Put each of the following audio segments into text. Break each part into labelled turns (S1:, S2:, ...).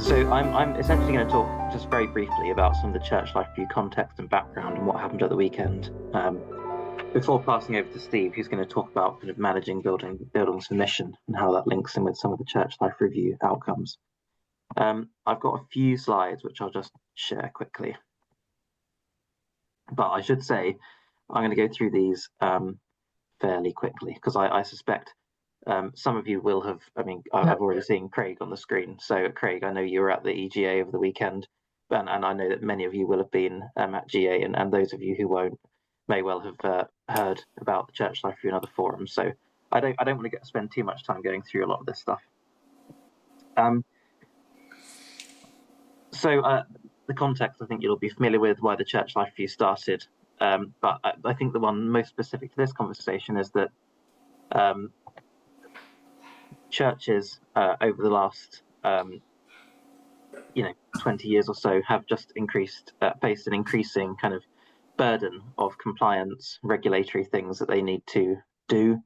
S1: So I'm essentially going to talk just very briefly about some of the Church Life Review context and background and what happened at the weekend, before passing over to Steve, who's going to talk about kind of managing buildings for mission and how that links in with some of the Church Life Review outcomes. I've got a few slides which I'll just share quickly, but I should say I'm going to go through these fairly quickly because I suspect some of you will have, I've already seen Craig on the screen. So Craig, I know you were at the EGA over the weekend, and I know that many of you will have been at GA, and those of you who won't may well have heard about the Church Life Review and other forums. So I don't want to spend too much time going through a lot of this stuff. The context, I think you'll be familiar with why the Church Life Review started, but I think the one most specific to this conversation is that churches over the last 20 years or so have just faced an increasing kind of burden of compliance, regulatory things that they need to do.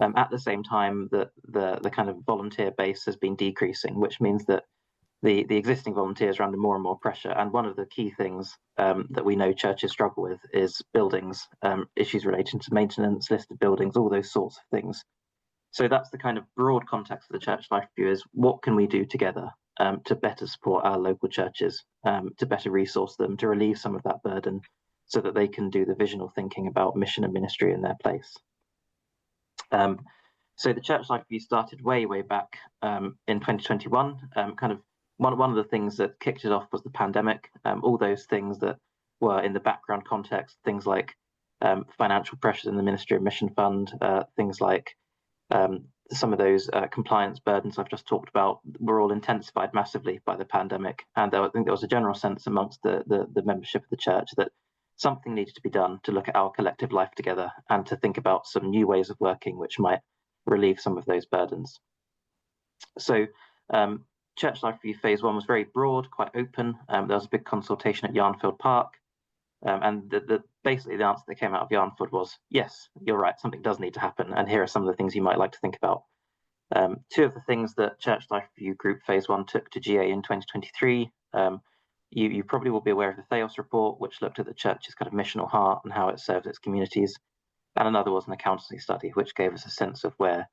S1: At the same time that the kind of volunteer base has been decreasing, which means that the existing volunteers are under more and more pressure. And one of the key things that we know churches struggle with is buildings, issues relating to maintenance, listed buildings, all those sorts of things. So that's the kind of broad context of the Church Life Review, is what can we do together to better support our local churches, to better resource them, to relieve some of that burden so that they can do the visional thinking about mission and ministry in their place. So the Church Life Review started way back in 2021. Kind of one of the things that kicked it off was the pandemic. All those things that were in the background context, things like financial pressures in the Ministry of Mission Fund, things like some of those compliance burdens I've just talked about, were all intensified massively by the pandemic. And I think there was a general sense amongst the membership of the church that something needed to be done to look at our collective life together and to think about some new ways of working which might relieve some of those burdens. So Church Life Review Phase 1 was very broad, quite open. There was a big consultation at Yarnfield Park. And basically the answer that came out of Yarnfield was, yes, you're right, something does need to happen, and here are some of the things you might like to think about. Two of the things that Church Life Review Group Phase 1 took to GA in 2023, you probably will be aware of the Theos report, which looked at the church's kind of missional heart and how it serves its communities. And another was an accountancy study, which gave us a sense of where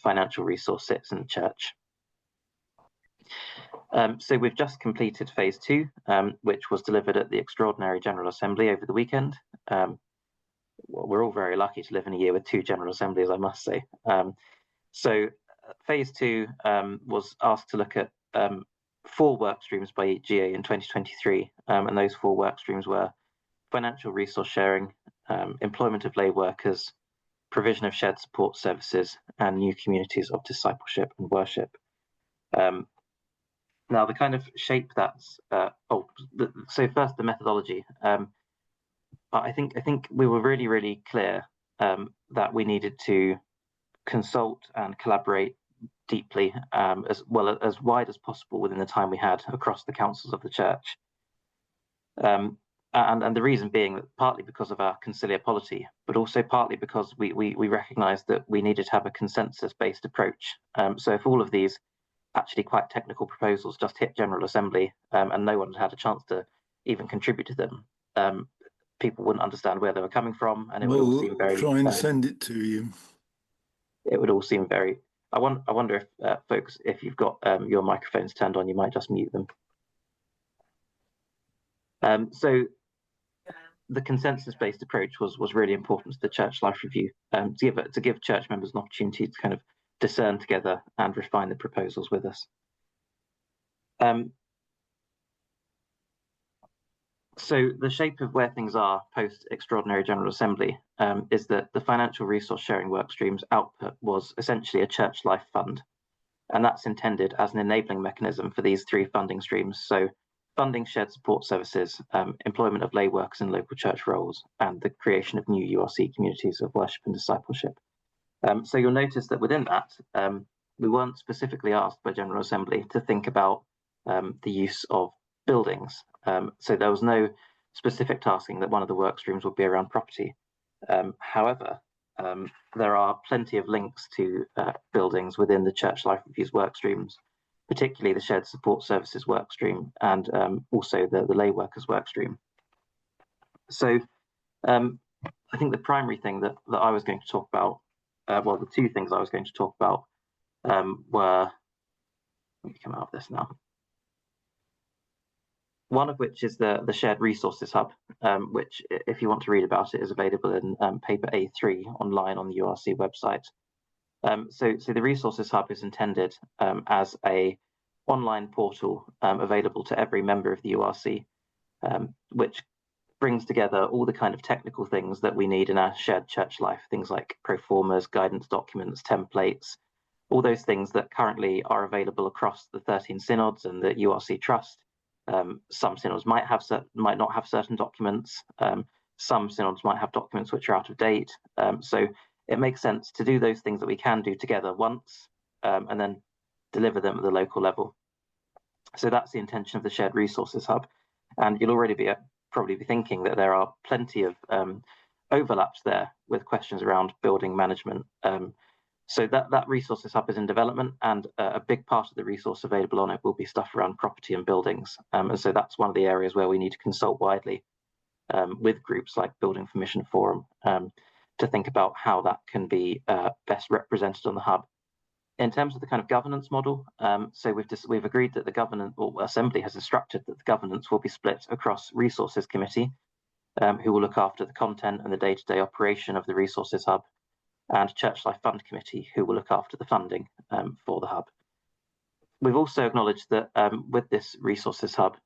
S1: financial resource sits in the church. So we've just completed Phase 2, which was delivered at the Extraordinary General Assembly over the weekend. We're all very lucky to live in a year with 2 General Assemblies, I must say. So Phase 2 was asked to look at 4 work streams by GA in 2023, and those 4 work streams were financial resource sharing, employment of lay workers, provision of shared support services, and new communities of discipleship and worship. Now, the kind of shape that's so first the methodology. I think we were really clear that we needed to consult and collaborate deeply, as wide as possible within the time we had across the councils of the church. And the reason being that partly because of our conciliar polity, but also partly because we recognised that we needed to have a consensus-based approach. So if all of these actually quite technical proposals just hit General Assembly and no one had a chance to even contribute to them, people wouldn't understand where they were coming from, and it would all seem very.
S2: Try and send it to you.
S1: It would all seem very. I wonder if folks, if you've got your microphones turned on, you might just mute them. So the consensus-based approach was really important to the Church Life Review, to give church members an opportunity to kind of discern together and refine the proposals with us. So the shape of where things are post-Extraordinary General Assembly is that the financial resource sharing work stream's output was essentially a church life fund. And that's intended as an enabling mechanism for these 3 funding streams. So funding shared support services, employment of lay workers in local church roles, and the creation of new URC communities of worship and discipleship. So you'll notice that within that, we weren't specifically asked by General Assembly to think about the use of buildings. So there was no specific tasking that one of the work streams would be around property. However, there are plenty of links to buildings within the Church Life Review's work streams. particularly the shared support services workstream and also the lay workers workstream. So I think the primary thing that I was going to talk about, well, the two things I was going to talk about were, let me come out of this now. One of which is the Shared Resources Hub, which, if you want to read about it, is available in paper A3 online on the URC website. So the Resources Hub is intended as a online portal available to every member of the URC, which brings together all the kind of technical things that we need in our shared church life, things like proformas, guidance documents, templates, all those things that currently are available across the 13 synods and the URC Trust. Some synods might not have certain documents. Some synods might have documents which are out of date. So it makes sense to do those things that we can do together once and then deliver them at the local level. So that's the intention of the Shared Resources Hub. And you'll already probably be thinking that there are plenty of overlaps there with questions around building management. So that Resources Hub is in development, and a big part of the resource available on it will be stuff around property and buildings. And so that's one of the areas where we need to consult widely with groups like Building for Mission Forum to think about how that can be best represented on the hub. In terms of the kind of governance model, so we've agreed that the governance, or Assembly has instructed that the governance will be split across Resources Committee, who will look after the content and the day-to-day operation of the Resources Hub, and Church Life Fund Committee, who will look after the funding for the hub. We've also acknowledged that with this Resources Hub,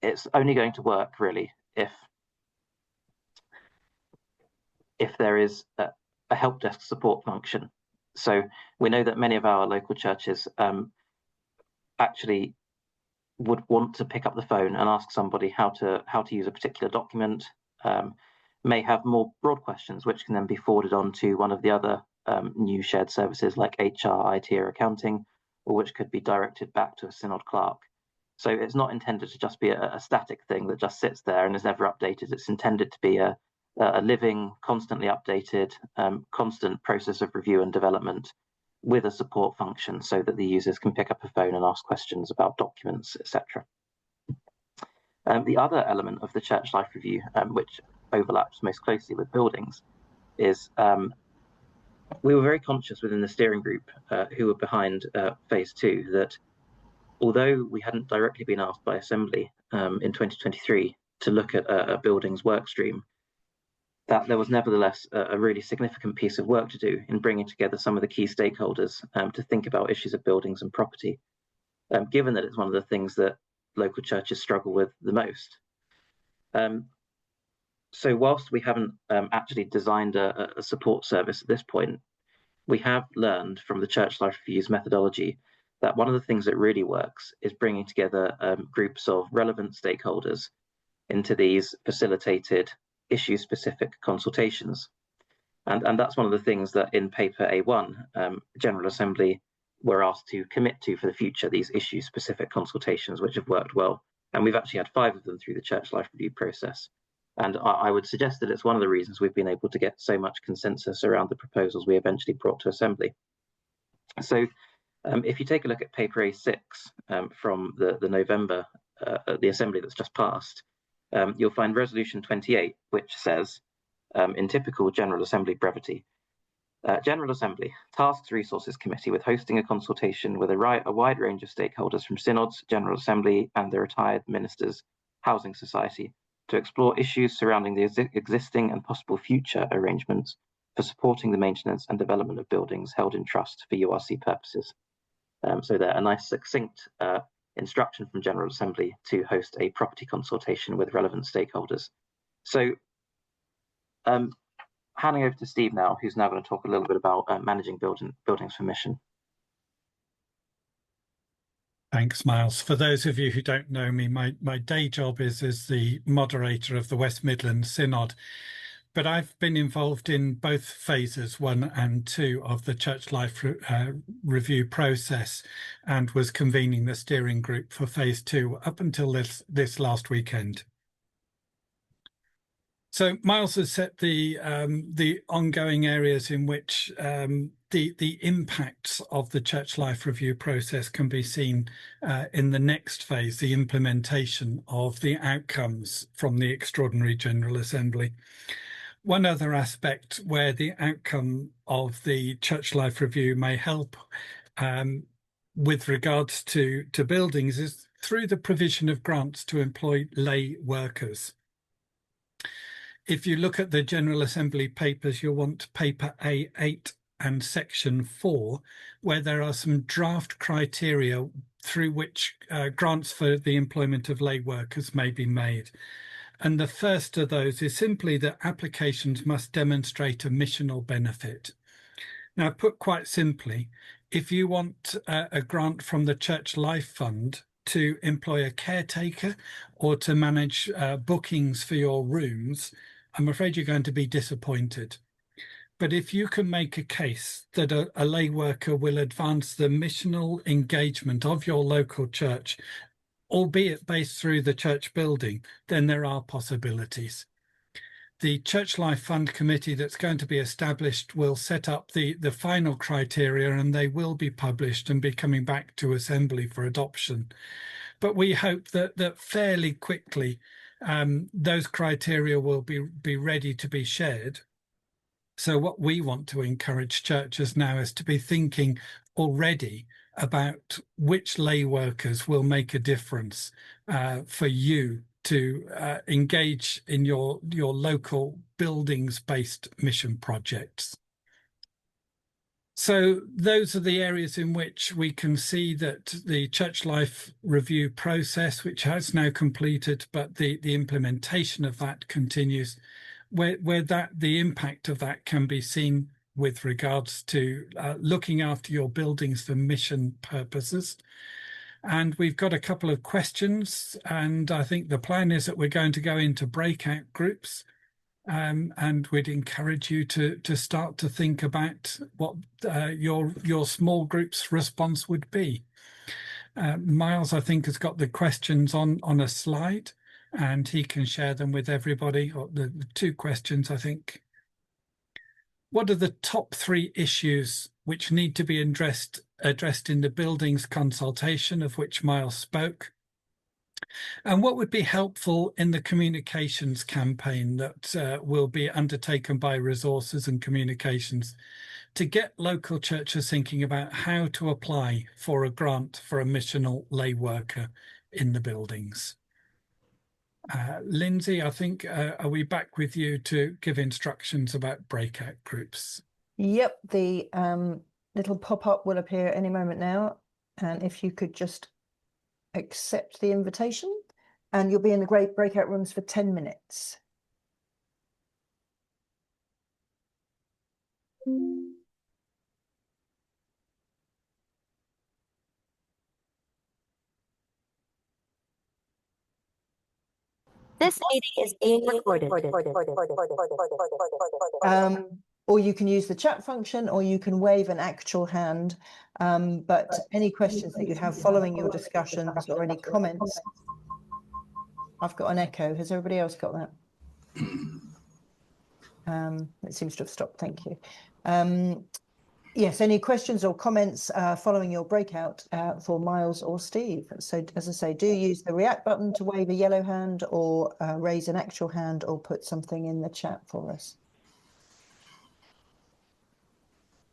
S1: it's only going to work really if there is a help desk support function. So we know that many of our local churches actually would want to pick up the phone and ask somebody how to use a particular document, may have more broad questions, which can then be forwarded on to one of the other new shared services like HR, IT, or accounting, or which could be directed back to a synod clerk. So it's not intended to just be a static thing that just sits there and is never updated. It's intended to be a living, constantly updated, constant process of review and development with a support function so that the users can pick up a phone and ask questions about documents, etc. The other element of the Church Life Review, which overlaps most closely with buildings, is we were very conscious within the steering group who were behind phase 2 that although we hadn't directly been asked by Assembly in 2023 to look at a buildings work stream, that there was nevertheless a really significant piece of work to do in bringing together some of the key stakeholders to think about issues of buildings and property, given that it's one of the things that local churches struggle with the most. So whilst we haven't actually designed a support service at this point, we have learned from the Church Life Review's methodology that one of the things that really works is bringing together groups of relevant stakeholders into these facilitated issue-specific consultations. And that's one of the things that in paper A1, General Assembly were asked to commit to for the future, these issue-specific consultations, which have worked well. And we've actually had 5 of them through the Church Life Review process. And I would suggest that it's one of the reasons we've been able to get so much consensus around the proposals we eventually brought to Assembly. So if you take a look at paper A6 from the November, the Assembly that's just passed, you'll find resolution 28, which says, in typical General Assembly brevity, General Assembly tasks Resources Committee with hosting a consultation with a wide range of stakeholders from synods, General Assembly, and the Retired Ministers' Housing Society to explore issues surrounding the existing and possible future arrangements for supporting the maintenance and development of buildings held in trust for URC purposes. So there, a nice succinct instruction from General Assembly to host a property consultation with relevant stakeholders. So handing over to Steve now, who's now going to talk a little bit about managing buildings for mission.
S2: Thanks, Myles. For those of you who don't know me, my day job is as the moderator of the West Midlands Synod, but I've been involved in both phases 1 and 2 of the Church Life Review process and was convening the steering group for phase 2 up until this last weekend. So Myles has set the ongoing areas in which the impacts of the church life review process can be seen in the next phase, the implementation of the outcomes from the Extraordinary General Assembly. One other aspect where the outcome of the church life review may help with regards to buildings is through the provision of grants to employ lay workers. If you look at the General Assembly papers, you'll want paper A8 and section 4, where there are some draft criteria through which grants for the employment of lay workers may be made. And the first of those is simply that applications must demonstrate a missional benefit. Now, put quite simply, if you want a grant from the Church Life Fund to employ a caretaker or to manage bookings for your rooms, I'm afraid you're going to be disappointed. But if you can make a case that a lay worker will advance the missional engagement of your local church, albeit based through the church building, then there are possibilities. The Church Life Fund committee that's going to be established will set up the final criteria, and they will be published and be coming back to Assembly for adoption. But we hope that fairly quickly those criteria will be ready to be shared. So what we want to encourage churches now is to be thinking already about which lay workers will make a difference for you to engage in your local buildings-based mission projects. So those are the areas in which we can see that the church life review process, which has now completed, but the implementation of that continues, where the impact of that can be seen with regards to looking after your buildings for mission purposes. And we've got a couple of questions, and I think the plan is that we're going to go into breakout groups, and we'd encourage you to start to think about what your small group's response would be. Myles, I think, has got the questions on a slide, and he can share them with everybody. Or the two questions, I think. What are the top 3 issues which need to be addressed in the buildings consultation of which Myles spoke? And what would be helpful in the communications campaign that will be undertaken by Resources and Communications to get local churches thinking about how to apply for a grant for a missional lay worker in the buildings? Lindsey, I think, are we back with you to give instructions about breakout groups?
S3: Yep, the little pop-up will appear any moment now. And if you could just accept the invitation, and you'll be in the great breakout rooms for 10 minutes.
S4: This meeting is being recorded.
S3: Or you can use the chat function, or you can wave an actual hand. But any questions that you have following your discussions or any comments. I've got an echo. Has everybody else got that? It seems to have stopped. Thank you. Yes, any questions or comments following your breakout for Myles or Steve? So as I say, do use the react button to wave a yellow hand, or raise an actual hand, or put something in the chat for us.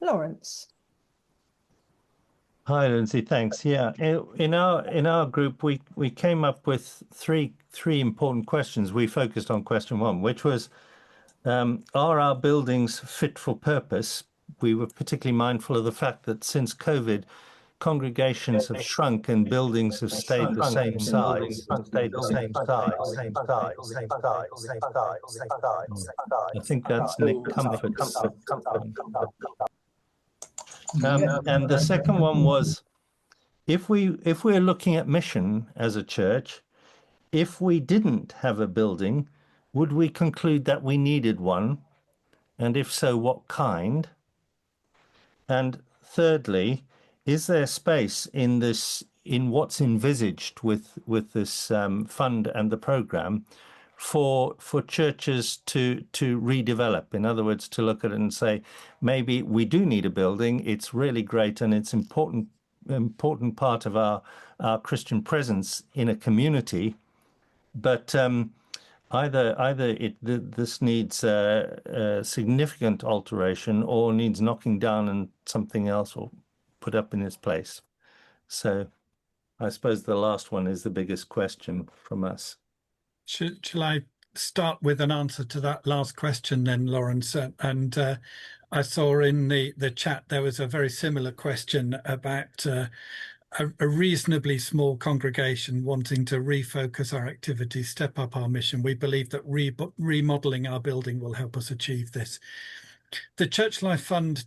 S3: Lawrence.
S5: Hi, Lindsey. Thanks. Yeah, in our group, we came up with three important questions. We focused on question 1, which was, are our buildings fit for purpose? We were particularly mindful of the fact that since COVID, congregations have shrunk and buildings have stayed the same size. I think that's Nick Comfort's. And the second one was, if we're looking at mission as a church, if we didn't have a building, would we conclude that we needed one? And if so, what kind? And thirdly, is there space in what's envisaged with this fund and the program for churches to redevelop. In other words, to look at it and say, maybe we do need a building. It's really great, and it's important part of our Christian presence in a community. But either this needs a significant alteration, or needs knocking down and something else or put up in its place. So I suppose the last one is the biggest question from us.
S2: Shall I start with an answer to that last question then, Lawrence? And I saw in the chat there was a very similar question about a reasonably small congregation wanting to refocus our activities, step up our mission. We believe that remodeling our building will help us achieve this. The Church Life Fund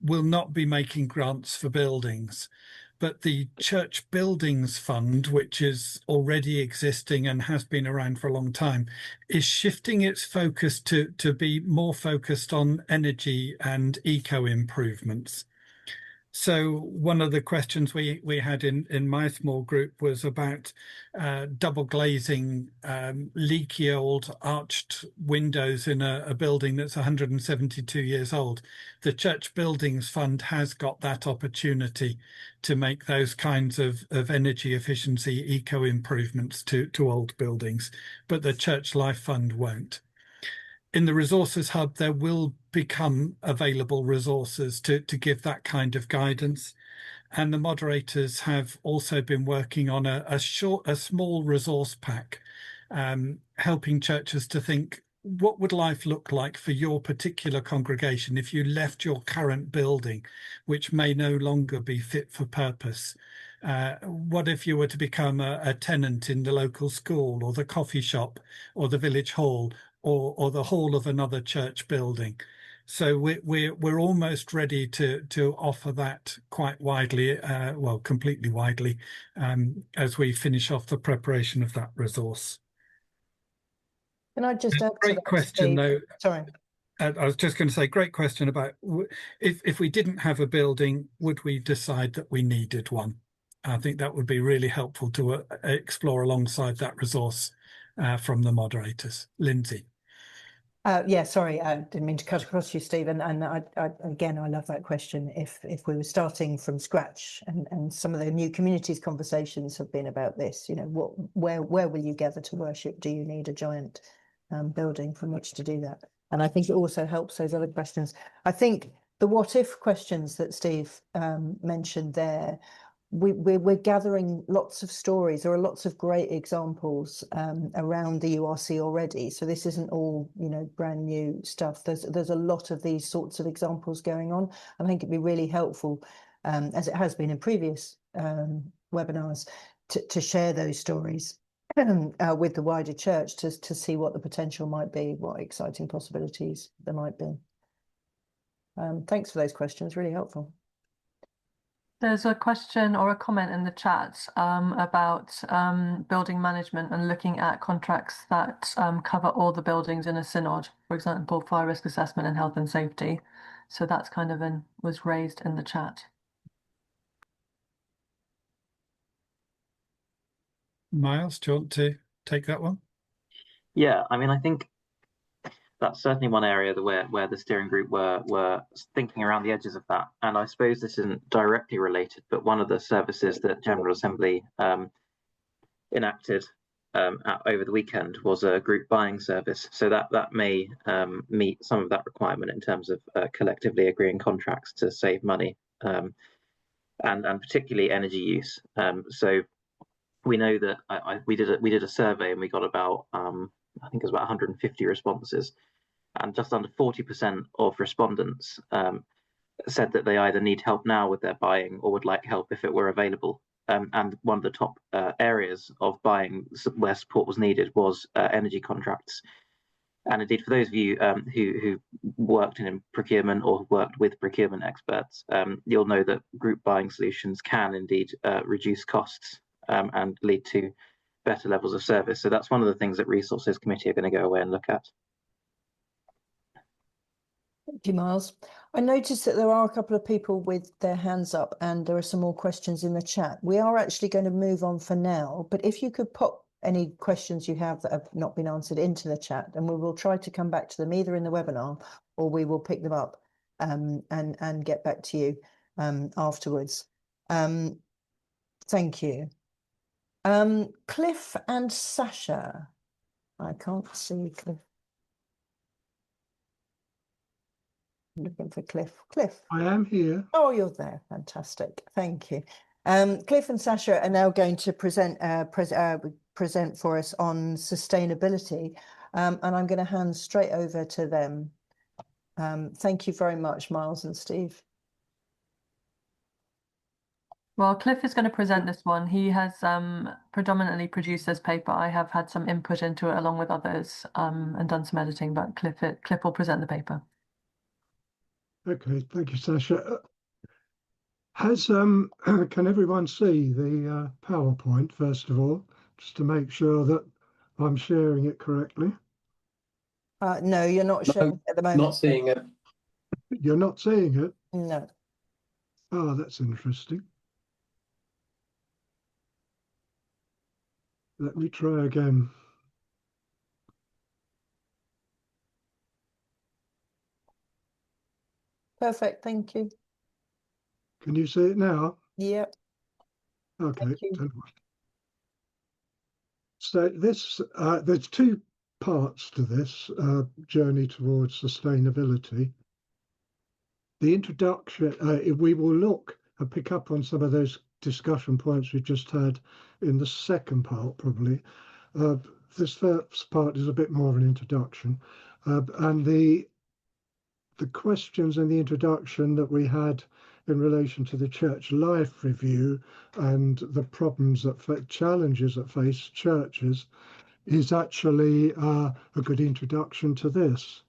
S2: will not be making grants for buildings, but the Church Buildings Fund, which is already existing and has been around for a long time, is shifting its focus to be more focused on energy and eco improvements. So one of the questions we had in my small group was about double glazing leaky old arched windows in a building that's 172 years old. The Church Buildings Fund has got that opportunity to make those kinds of energy efficiency eco improvements to old buildings, but the Church Life Fund won't. In the Resources Hub, there will become available resources to give that kind of guidance. And the moderators have also been working on a small resource pack, helping churches to think, what would life look like for your particular congregation if you left your current building, which may no longer be fit for purpose? What if you were to become a tenant in the local school or the coffee shop or the village hall, or the hall of another church building? So we're almost ready to offer that quite widely, well, completely widely, as we finish off the preparation of that resource.
S3: Can I just add
S2: great
S3: to that,
S2: question,
S3: Steve?
S2: though.
S3: Sorry.
S2: I was just going to say, great question about if we didn't have a building, would we decide that we needed one? I think that would be really helpful to explore alongside that resource from the moderators. Lindsey.
S3: Yeah, sorry, I didn't mean to cut across you, Stephen. And again, I love that question. If we were starting from scratch, and some of the new communities conversations have been about this, you know, where will you gather to worship? Do you need a giant building from which to do that? And I think it also helps those other questions. I think the what if questions that Steve mentioned there, we're gathering lots of stories. There are lots of great examples around the URC already. So this isn't all, you know, brand new stuff. There's a lot of these sorts of examples going on. I think it'd be really helpful, as it has been in previous webinars, to share those stories with the wider church to see what the potential might be, what exciting possibilities there might be. Thanks for those questions, really helpful.
S6: There's a question or a comment in the chat about building management and looking at contracts that cover all the buildings in a synod, for example, fire risk assessment and health and safety. So that's kind of was raised in the chat.
S2: Myles, do you want to take that one?
S1: Yeah, I mean, I think that's certainly one area where the steering group were thinking around the edges of that. And I suppose this isn't directly related, but one of the services that General Assembly enacted over the weekend was a group buying service. So that may meet some of that requirement in terms of collectively agreeing contracts to save money, and particularly energy use. So we know that we did a survey and we got about I think it was about 150 responses, and just under 40% of respondents said that they either need help now with their buying or would like help if it were available. And one of the top areas of buying where support was needed was energy contracts. And indeed, for those of you who worked in procurement or worked with procurement experts, you'll know that group buying solutions can indeed reduce costs and lead to better levels of service. So that's one of the things that Resources Committee are going to go away and look at.
S3: Thank you, Myles. I noticed that there are a couple of people with their hands up and there are some more questions in the chat. We are actually going to move on for now, but if you could pop any questions you have that have not been answered into the chat, and we will try to come back to them either in the webinar or we will pick them up and get back to you afterwards. Thank you. Cliff and Sasha. I can't see Cliff. I'm looking for Cliff. Cliff.
S7: I am here.
S3: Oh, you're there. Fantastic. Thank you. Cliff and Sasha are now going to present for us on sustainability, and I'm going to hand straight over to them. Thank you very much, Myles and Steve.
S6: Well, Cliff is going to present this one. He has predominantly produced this paper. I have had some input into it along with others and done some editing, but Cliff will present the paper.
S7: Okay, thank you, Sasha. Can everyone see the PowerPoint, first of all, just to make sure that I'm sharing it correctly?
S3: No, you're not showing at the moment.
S8: Not seeing it.
S7: You're not seeing it?
S3: No.
S7: Oh, that's interesting. Let me try again.
S3: Perfect, thank you.
S7: Can you see it now?
S3: Yep.
S7: Okay.
S3: Thank you.
S7: So this, there's two parts to this journey towards sustainability. The introduction, we will look and pick up on some of those discussion points we just had in the second part, probably. This first part is a bit more of an introduction, and the questions in the introduction that we had in relation to the church life review and the problems that challenges that face churches is actually a good introduction to this.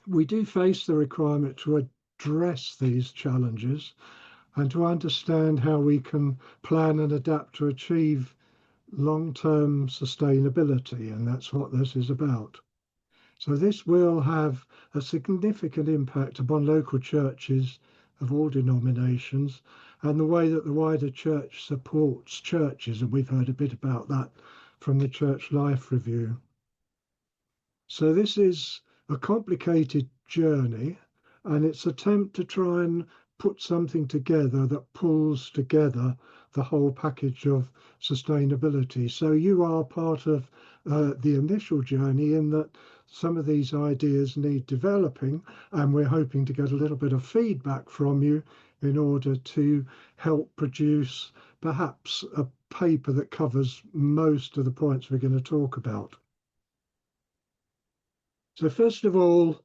S7: We do face the requirement to address these challenges and to understand how we can plan and adapt to achieve long-term sustainability, and that's what this is about. So this will have a significant impact upon local churches of all denominations and the way that the wider church supports churches, and we've heard a bit about that from the Church Life Review. So this is a complicated journey, and it's an attempt to try and put something together that pulls together the whole package of sustainability. So you are part of the initial journey in that some of these ideas need developing, and we're hoping to get a little bit of feedback from you in order to help produce perhaps a paper that covers most of the points we're going to talk about. So first of all,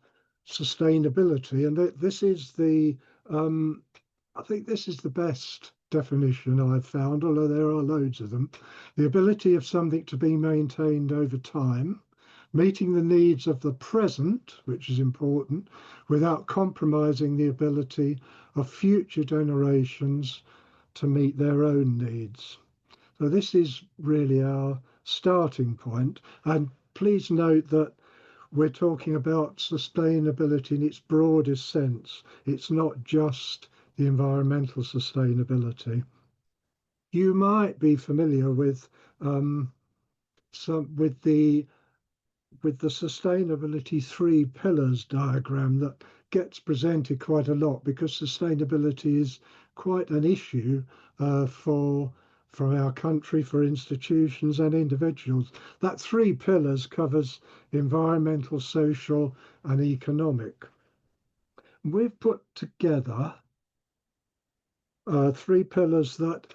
S7: sustainability, and this is the I think this is the best definition I've found, although there are loads of them. The ability of something to be maintained over time, meeting the needs of the present, which is important, without compromising the ability of future generations to meet their own needs. So this is really our starting point. And please note that we're talking about sustainability in its broadest sense. It's not just the environmental sustainability. You might be familiar with the sustainability 3 pillars diagram that gets presented quite a lot because sustainability is quite an issue for our country, for institutions and individuals. That 3 pillars covers environmental, social and economic. We've put together 3 pillars that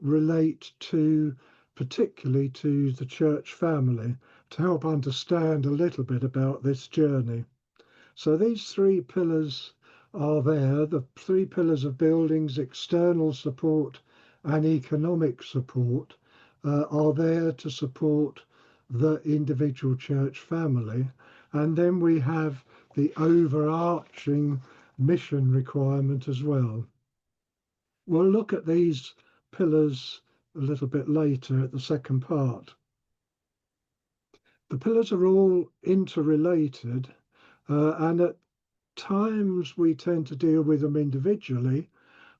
S7: relate to particularly to the church family to help understand a little bit about this journey. So these 3 pillars are there, the 3 pillars of buildings, external support and economic support are there to support the individual church family. And then we have the overarching mission requirement as well. We'll look at these pillars a little bit later at the second part. The pillars are all interrelated, and at times we tend to deal with them individually,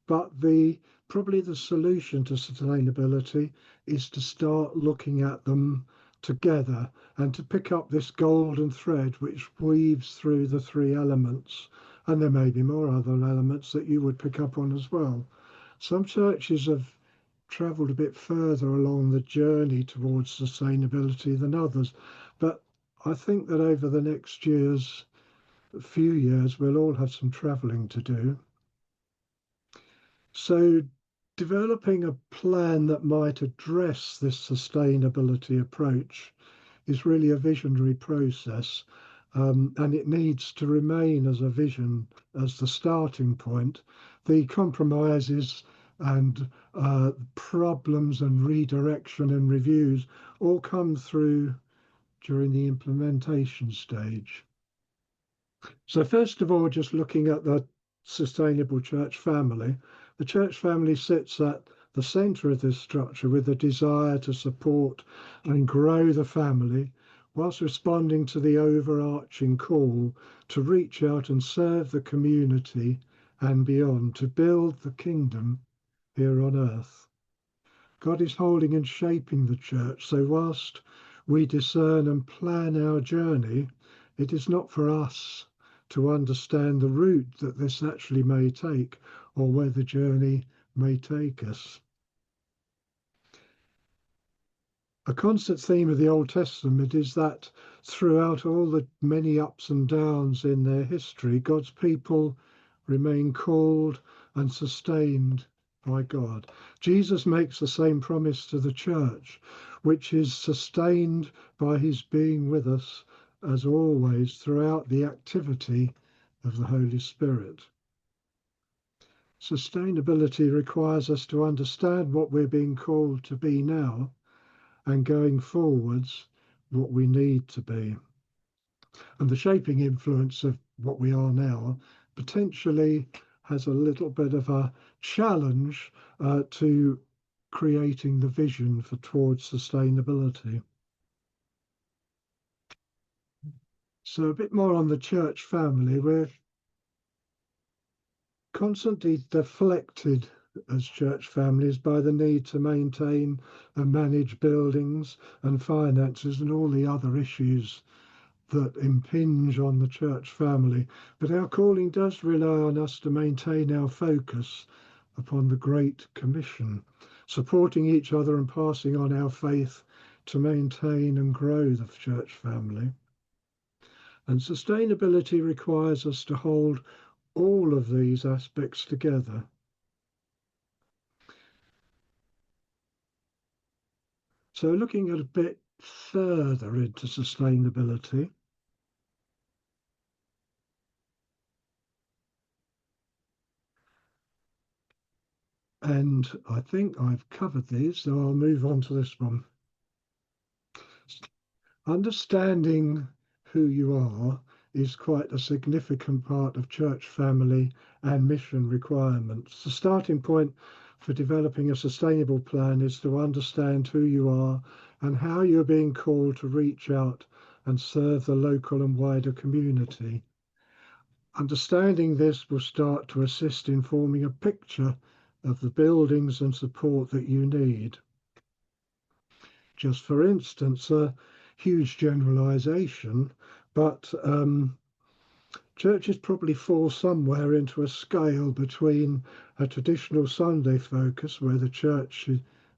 S7: but the probably the solution to sustainability is to start looking at them together and to pick up this golden thread which weaves through the three elements. And there may be more other elements that you would pick up on as well. Some churches have travelled a bit further along the journey towards sustainability than others, but I think that over the next few years, we'll all have some travelling to do. So developing a plan that might address this sustainability approach is really a visionary process, and it needs to remain as a vision as the starting point. The compromises and problems and redirection and reviews all come through during the implementation stage. So first of all, just looking at the sustainable church family, the church family sits at the centre of this structure with a desire to support and grow the family whilst responding to the overarching call to reach out and serve the community and beyond, to build the kingdom here on earth. God is holding and shaping the church, so whilst we discern and plan our journey, it is not for us to understand the route that this actually may take or where the journey may take us. A constant theme of the Old Testament is that throughout all the many ups and downs in their history, God's people remain called and sustained by God. Jesus makes the same promise to the church, which is sustained by his being with us as always throughout the activity of the Holy Spirit. Sustainability requires us to understand what we're being called to be now, and going forwards, what we need to be. And the shaping influence of what we are now potentially has a little bit of a challenge to creating the vision towards sustainability. So a bit more on the church family. We're constantly deflected as church families by the need to maintain and manage buildings and finances and all the other issues that impinge on the church family. But our calling does rely on us to maintain our focus upon the Great Commission, supporting each other and passing on our faith to maintain and grow the church family. And sustainability requires us to hold all of these aspects together. So looking at a bit further into sustainability, and I think I've covered these, so I'll move on to this one. Understanding who you are is quite a significant part of church family and mission requirements. The starting point for developing a sustainable plan is to understand who you are and how you're being called to reach out and serve the local and wider community. Understanding this will start to assist in forming a picture of the buildings and support that you need. Just for instance, a huge generalization, but churches probably fall somewhere into a scale between a traditional Sunday focus, where the church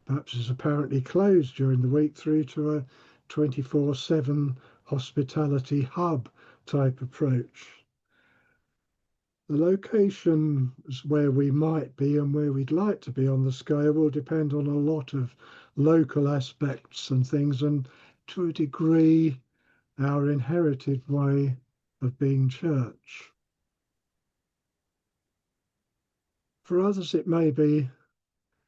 S7: perhaps is apparently closed during the week, through to a 24/7 hospitality hub type approach. The locations where we might be and where we'd like to be on the scale will depend on a lot of local aspects and things, and to a degree, our inherited way of being church. For others, it may be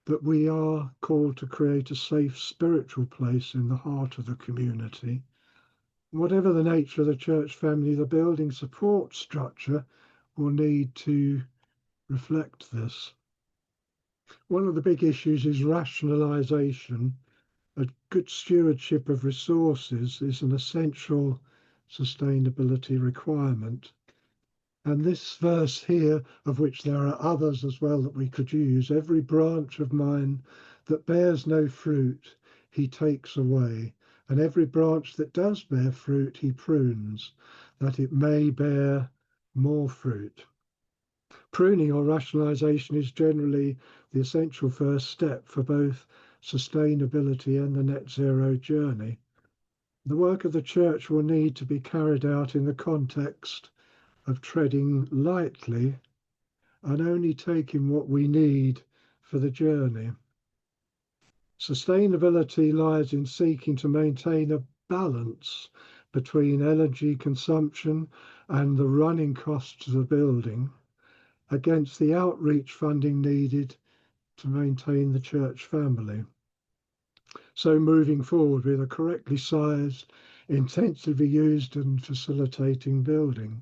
S7: that we are called to create a safe spiritual place in the heart of the community. Whatever the nature of the church family, the building support structure will need to reflect this. One of the big issues is rationalisation. A good stewardship of resources is an essential sustainability requirement. And this verse here, of which there are others as well that we could use, every branch of mine that bears no fruit, he takes away. And every branch that does bear fruit, he prunes, that it may bear more fruit. Pruning or rationalization is generally the essential first step for both sustainability and the net zero journey. The work of the church will need to be carried out in the context of treading lightly and only taking what we need for the journey. Sustainability lies in seeking to maintain a balance between energy consumption and the running costs of the building against the outreach funding needed to maintain the church family. So moving forward with a correctly sized, intensively used and facilitating building.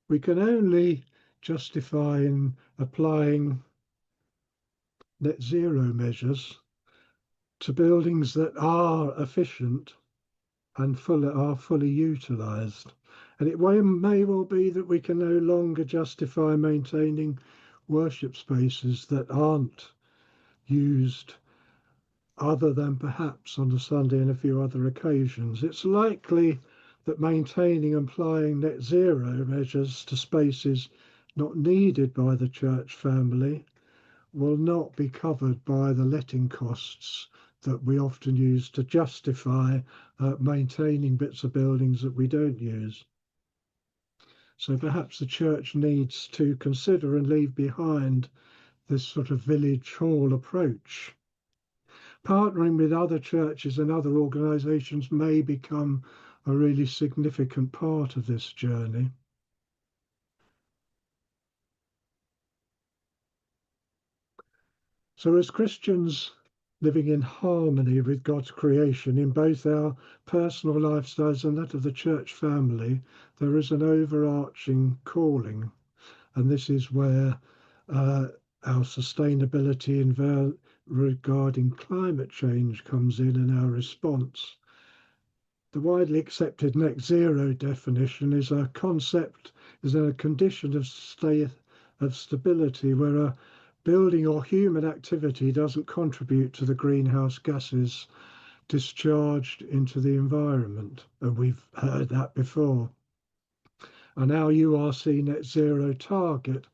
S7: We can only justify in applying net zero measures to buildings that are efficient and are fully utilised. And it may well be that we can no longer justify maintaining worship spaces that aren't used other than perhaps on a Sunday and a few other occasions. It's likely that maintaining and applying net zero measures to spaces not needed by the church family will not be covered by the letting costs that we often use to justify maintaining bits of buildings that we don't use. So perhaps the church needs to consider and leave behind this sort of village hall approach. Partnering with other churches and other organisations may become a really significant part of this journey. So as Christians living in harmony with God's creation in both our personal lifestyles and that of the church family, there is an overarching calling. And this is where our sustainability regarding climate change comes in and our response. The widely accepted net zero definition is a concept, is a condition of stability where a building or human activity doesn't contribute to the greenhouse gases discharged into the environment. And we've heard that before. And our URC net zero target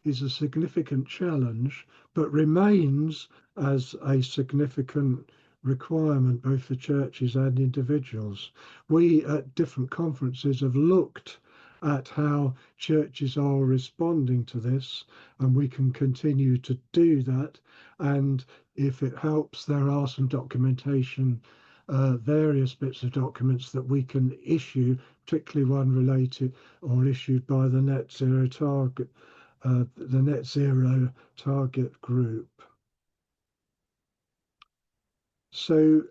S7: is a significant challenge, but remains as a significant requirement both for churches and individuals. We at different conferences have looked at how churches are responding to this, and we can continue to do that. And if it helps, there are some documentation, various bits of documents that we can issue, particularly one related or issued by the net zero target group. So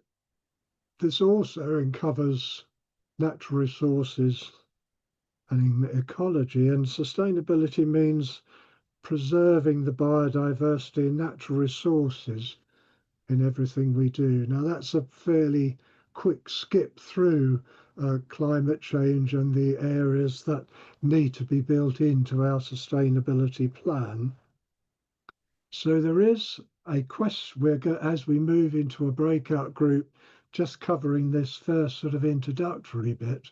S7: this also covers natural resources and ecology, and sustainability means preserving the biodiversity and natural resources in everything we do. Now that's a fairly quick skip through climate change and the areas that need to be built into our sustainability plan. So there is a question, as we move into a breakout group, just covering this first sort of introductory bit,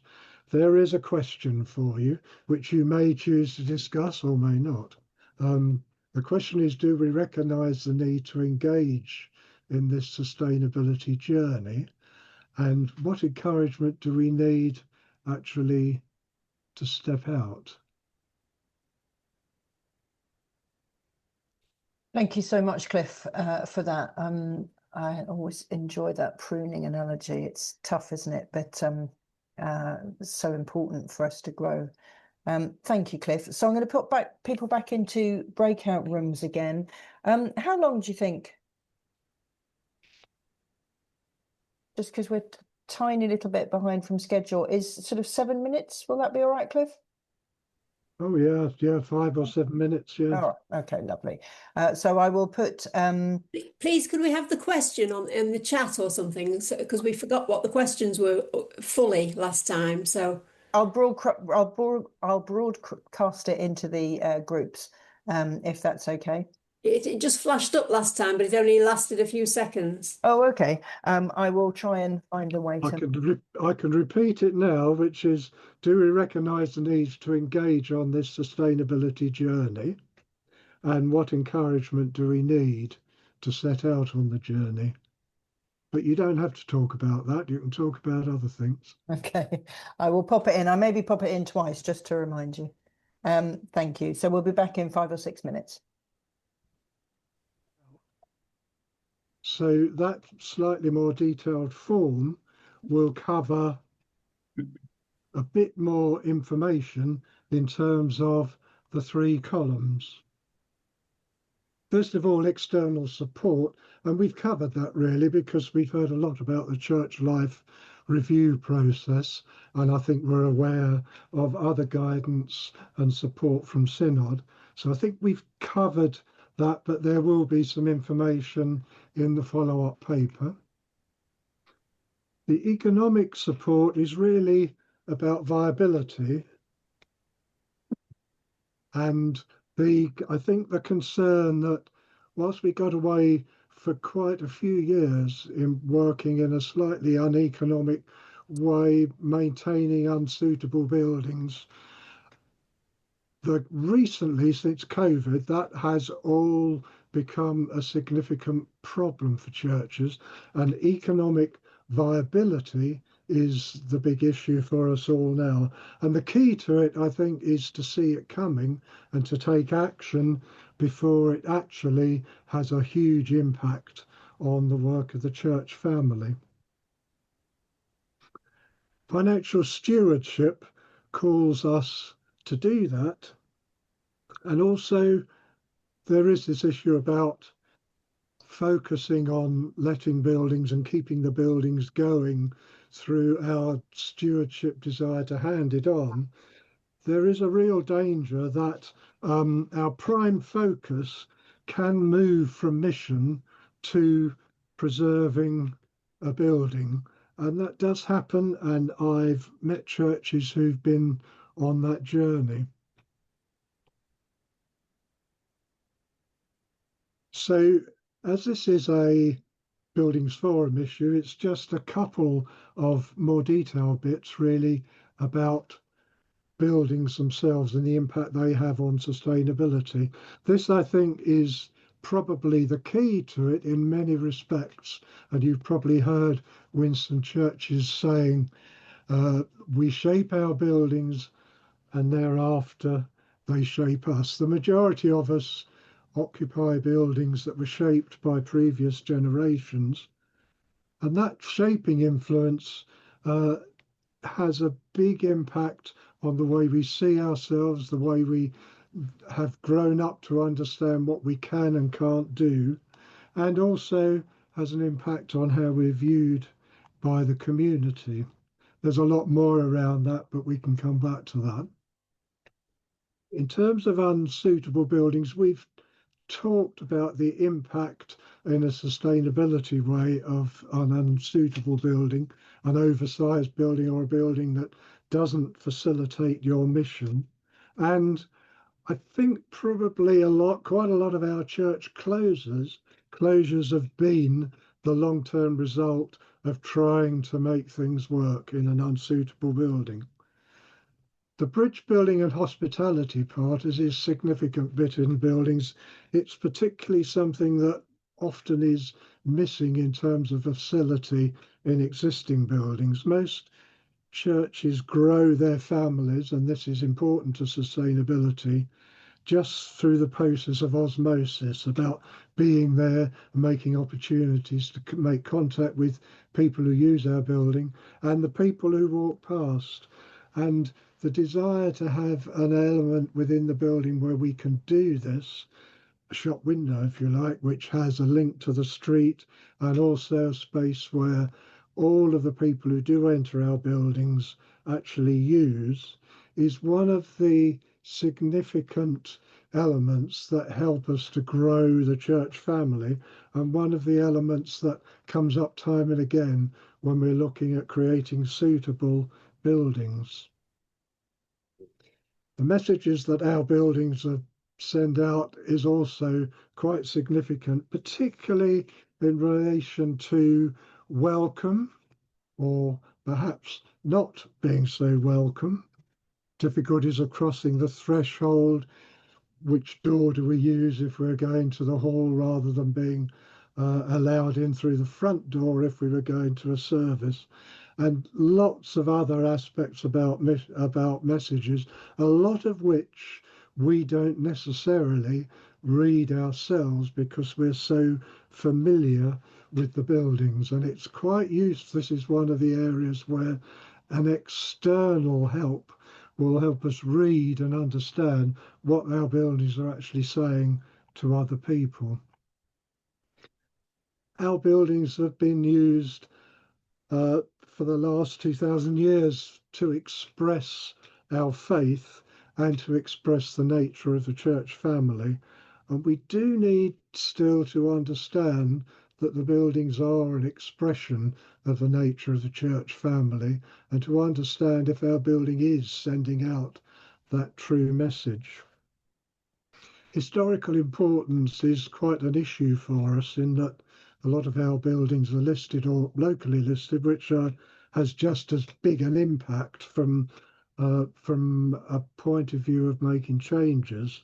S7: there is a question for you, which you may choose to discuss or may not. The question is, do we recognise the need to engage in this sustainability journey? And what encouragement do we need actually to step out?
S3: Thank you so much, Cliff, for that. I always enjoy that pruning analogy. It's tough, isn't it? But so important for us to grow. Thank you, Cliff. So I'm going to put people back into breakout rooms again. How long do you think? Just because we're tiny little bit behind from schedule, is sort of 7 minutes. Will that be all right, Cliff?
S7: Oh yeah, 5 or 7 minutes. Yeah.
S3: All right. Okay, lovely. So I will put
S8: Please, could we have the question on in the chat or something? Because we forgot what the questions were fully last time. So
S3: I'll broadcast it into the groups, if that's okay.
S8: it just flashed up last time, but it only lasted a few seconds.
S3: Oh, okay. I will try and find a way
S7: I
S3: to.
S7: can repeat it now, which is: do we recognise the need to engage on this sustainability journey, and what encouragement do we need to set out on the journey? But you don't have to talk about that. You can talk about other things.
S3: Okay, I will pop it in. I maybe pop it in twice just to remind you. Thank you. So we'll be back in 5 or 6 minutes.
S7: So that slightly more detailed form will cover a bit more information in terms of the 3 columns. First of all, external support, and we've covered that really because we've heard a lot about the church life review process, and I think we're aware of other guidance and support from Synod. So I think we've covered that, but there will be some information in the follow-up paper. The economic support is really about viability, and I think the concern that whilst we got away for quite a few years in working in a slightly uneconomic way, maintaining unsuitable buildings, recently since COVID, that has all become a significant problem for churches, and economic viability is the big issue for us all now. And the key to it, I think, is to see it coming and to take action before it actually has a huge impact on the work of the church family. Financial stewardship calls us to do that. And also there is this issue about focusing on letting buildings and keeping the buildings going through our stewardship desire to hand it on. There is a real danger that our prime focus can move from mission to preserving a building. And that does happen, and I've met churches who've been on that journey. So as this is a Buildings Forum issue, it's just a couple of more detailed bits really about buildings themselves and the impact they have on sustainability. This, I think, is probably the key to it in many respects. And you've probably heard Winston Churchill's saying, we shape our buildings and thereafter they shape us. The majority of us occupy buildings that were shaped by previous generations, and that shaping influence has a big impact on the way we see ourselves, the way we have grown up to understand what we can and can't do, and also has an impact on how we're viewed by the community. There's a lot more around that, but we can come back to that. In terms of unsuitable buildings, we've talked about the impact in a sustainability way of an unsuitable building, an oversized building, or a building that doesn't facilitate your mission. And I think probably quite a lot of our church closures have been the long-term result of trying to make things work in an unsuitable building. The bridge building and hospitality part is a significant bit in buildings. It's particularly something that often is missing in terms of facility in existing buildings. Most churches grow their families, and this is important to sustainability, just through the process of osmosis, about being there and making opportunities to make contact with people who use our building and the people who walk past. And the desire to have an element within the building where we can do this, a shop window, if you like, which has a link to the street, and also a space where all of the people who do enter our buildings actually use, is one of the significant elements that help us to grow the church family, and one of the elements that comes up time and again when we're looking at creating suitable buildings. The messages that our buildings send out is also quite significant, particularly in relation to welcome, or perhaps not being so welcome, difficulties of crossing the threshold, which door do we use if we're going to the hall rather than being allowed in through the front door if we were going to a service, and lots of other aspects about messages, a lot of which we don't necessarily read ourselves because we're so familiar with the buildings. And it's quite useful. This is one of the areas where an external help will help us read and understand what our buildings are actually saying to other people. Our buildings have been used for the last 2,000 years to express our faith and to express the nature of the church family. And we do need still to understand that the buildings are an expression of the nature of the church family, and to understand if our building is sending out that true message. Historical importance is quite an issue for us in that a lot of our buildings are listed or locally listed, which has just as big an impact from a point of view of making changes.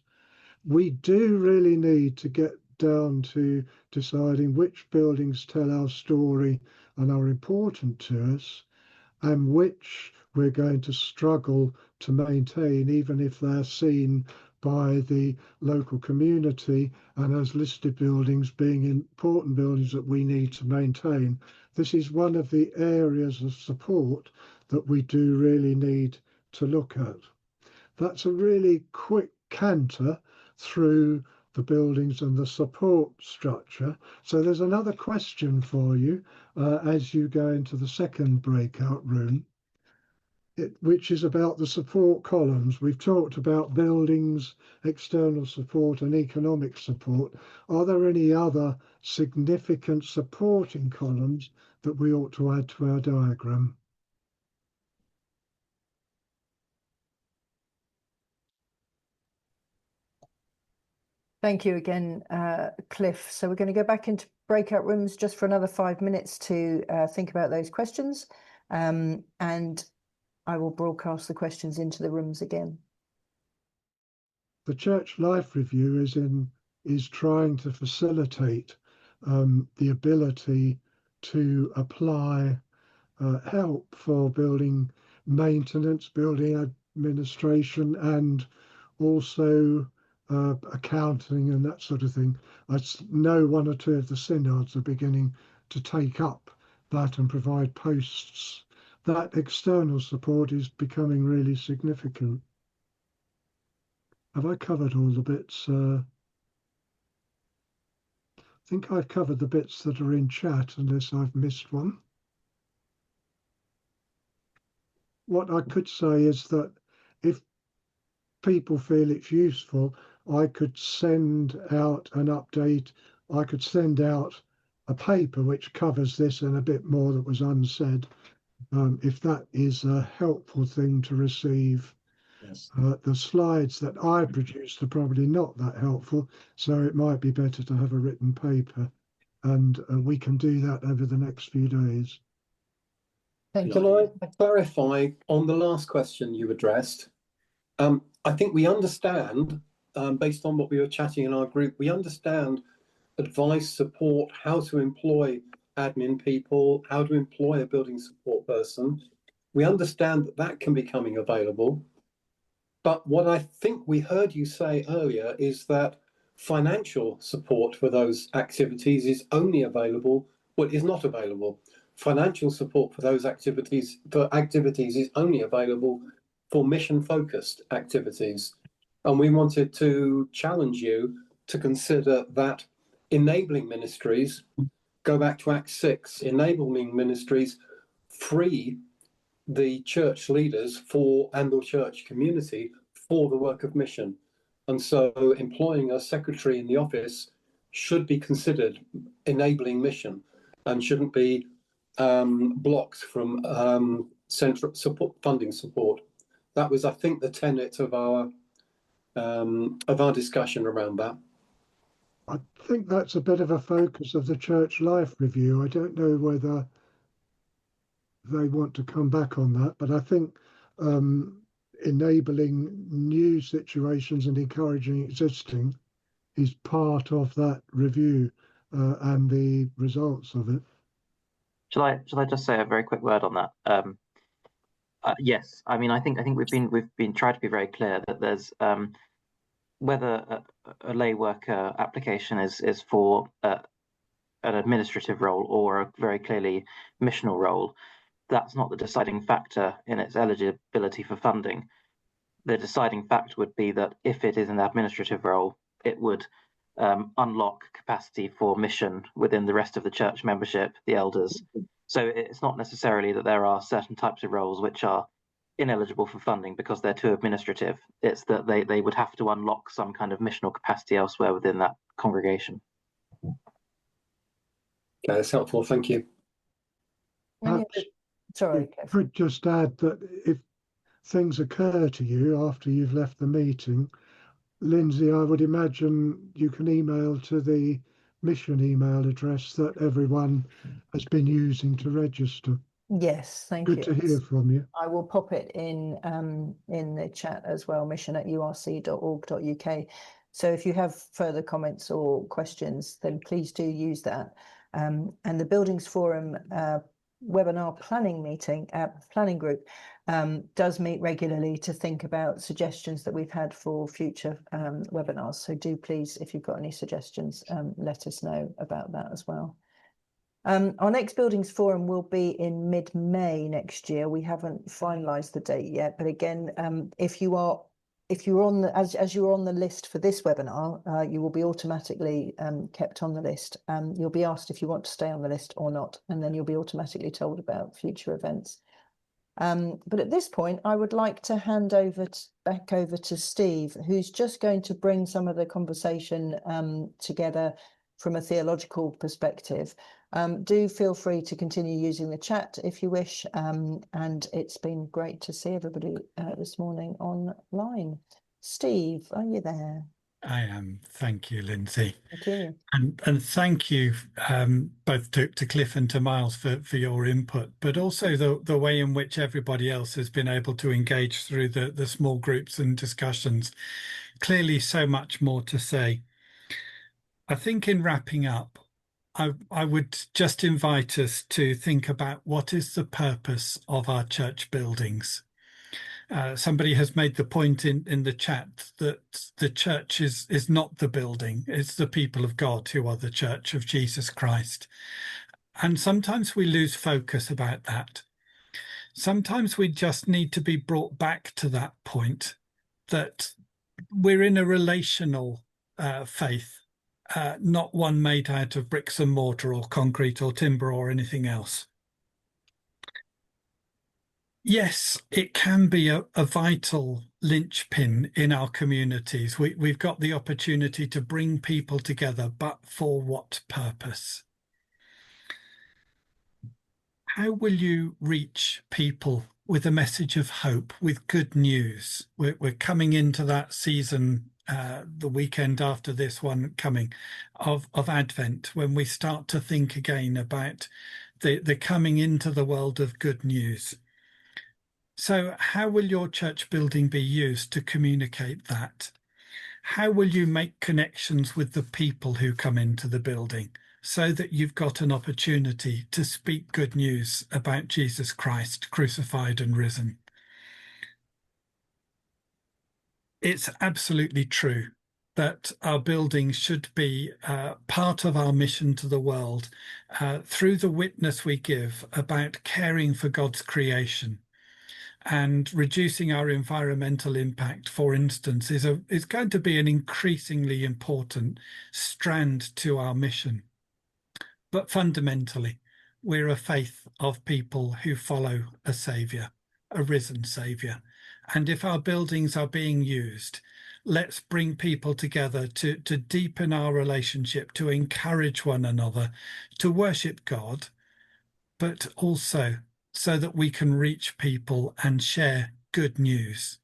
S7: We do really need to get down to deciding which buildings tell our story and are important to us, and which we're going to struggle to maintain, even if they're seen by the local community and as listed buildings being important buildings that we need to maintain. This is one of the areas of support that we do really need to look at. That's a really quick canter through the buildings and the support structure. So there's another question for you as you go into the second breakout room, which is about the support columns. We've talked about buildings, external support and economic support. Are there any other significant supporting columns that we ought to add to our diagram?
S3: Thank you again, Cliff. So we're going to go back into breakout rooms just for another 5 minutes to think about those questions. And I will broadcast the questions into the rooms again.
S7: The Church Life Review is trying to facilitate the ability to apply help for building maintenance, building administration, and also accounting and that sort of thing. I know one or two of the synods are beginning to take up that and provide posts. That external support is becoming really significant. Have I covered all the bits? I think I've covered the bits that are in chat, unless I've missed one. What I could say is that if people feel it's useful, I could send out an update. I could send out a paper which covers this and a bit more that was unsaid, if that is a helpful thing to receive. Yes. The slides that I produced are probably not that helpful, so it might be better to have a written paper, and we can do that over the next few days.
S3: Thank
S9: Can
S3: you.
S9: I clarify on the last question you addressed? I think we understand, based on what we were chatting in our group, we understand advice, support, how to employ admin people, how to employ a building support person. We understand that that can be coming available. But what I think we heard you say earlier is that financial support for those activities is only available, well, is not available. Financial support for those activities is only available for mission-focused activities. And we wanted to challenge you to consider that enabling ministries, go back to Act 6, enabling ministries free the church leaders and the church community for the work of mission. And so employing a secretary in the office should be considered enabling mission and shouldn't be blocked from central support, funding support. That was, I think, the tenet of our discussion around that.
S7: I think that's a bit of a focus of the church life review. I don't know whether they want to come back on that, but I think enabling new situations and encouraging existing is part of that review and the results of it.
S1: Shall I just say a very quick word on that? Yes, I mean I think we've been trying to be very clear that there's whether a lay worker application is for an administrative role or a very clearly missional role, that's not the deciding factor in its eligibility for funding. The deciding factor would be that if it is an administrative role, it would unlock capacity for mission within the rest of the church membership, the elders. So it's not necessarily that there are certain types of roles which are ineligible for funding because they're too administrative. It's that they would have to unlock some kind of missional capacity elsewhere within that congregation.
S9: Okay, that's helpful. Thank you.
S7: Perhaps
S3: Sorry,
S7: I could just add that if things occur to you after you've left the meeting, Lindsey, I would imagine you can email to the mission email address that everyone has been using to register.
S3: yes, thank you.
S7: Good to hear from you.
S3: I will pop it in the chat as well, mission@urc.org.uk. So if you have further comments or questions, then please do use that. And the Buildings Forum webinar planning group does meet regularly to think about suggestions that we've had for future webinars. So do please, if you've got any suggestions, let us know about that as well. Our next Buildings Forum will be in mid-May next year. We haven't finalised the date yet, but again, if you're on the as you're on the list for this webinar, you will be automatically kept on the list. You'll be asked if you want to stay on the list or not, and then you'll be automatically told about future events. But at this point, I would like to hand back over to Steve, who's just going to bring some of the conversation together from a theological perspective. Do feel free to continue using the chat if you wish, and it's been great to see everybody this morning online. Steve, are you there?
S2: I am. Thank you, Lindsey.
S3: Thank you.
S2: And thank you both to Cliff and to Myles for your input, but also the way in which everybody else has been able to engage through the small groups and discussions. Clearly so much more to say. I think in wrapping up, I would just invite us to think about what is the purpose of our church buildings. Somebody has made the point in the chat that the church is not the building, it's the people of God who are the church of Jesus Christ. And sometimes we lose focus about that. Sometimes we just need to be brought back to that point, that we're in a relational faith. Not one made out of bricks and mortar or concrete or timber or anything else. Yes, it can be a vital linchpin in our communities. We've got the opportunity to bring people together, but for what purpose? How will you reach people with a message of hope, with good news? We're coming into that season, the weekend after this one coming, of Advent, when we start to think again about the coming into the world of good news. So how will your church building be used to communicate that? How will you make connections with the people who come into the building so that you've got an opportunity to speak good news about Jesus Christ crucified and risen? It's absolutely true that our buildings should be part of our mission to the world through the witness we give about caring for God's creation. And reducing our environmental impact, for instance, is going to be an increasingly important strand to our mission. But fundamentally, we're a faith of people who follow a saviour, a risen saviour. And if our buildings are being used, let's bring people together to deepen our relationship, to encourage one another, to worship God, but also so that we can reach people and share good news.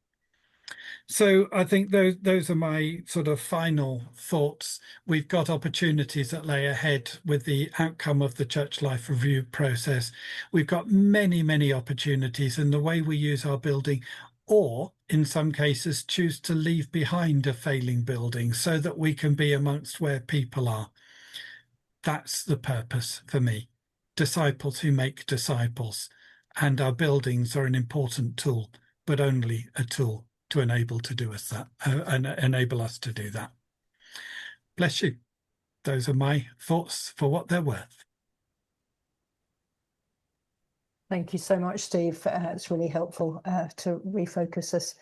S2: So I think those are my sort of final thoughts. We've got opportunities that lay ahead with the outcome of the Church Life Review process. We've got many, many opportunities in the way we use our building, or in some cases choose to leave behind a failing building so that we can be amongst where people are. That's the purpose for me. Disciples who make disciples, and our buildings are an important tool, but only a tool to enable to do us that, enable us to do that. Bless you. Those are my thoughts for what they're worth.
S3: Thank you so much, Steve. It's really helpful to refocus us.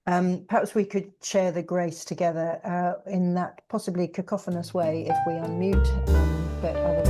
S3: Perhaps we could share the grace together in that possibly cacophonous way if we unmute, but otherwise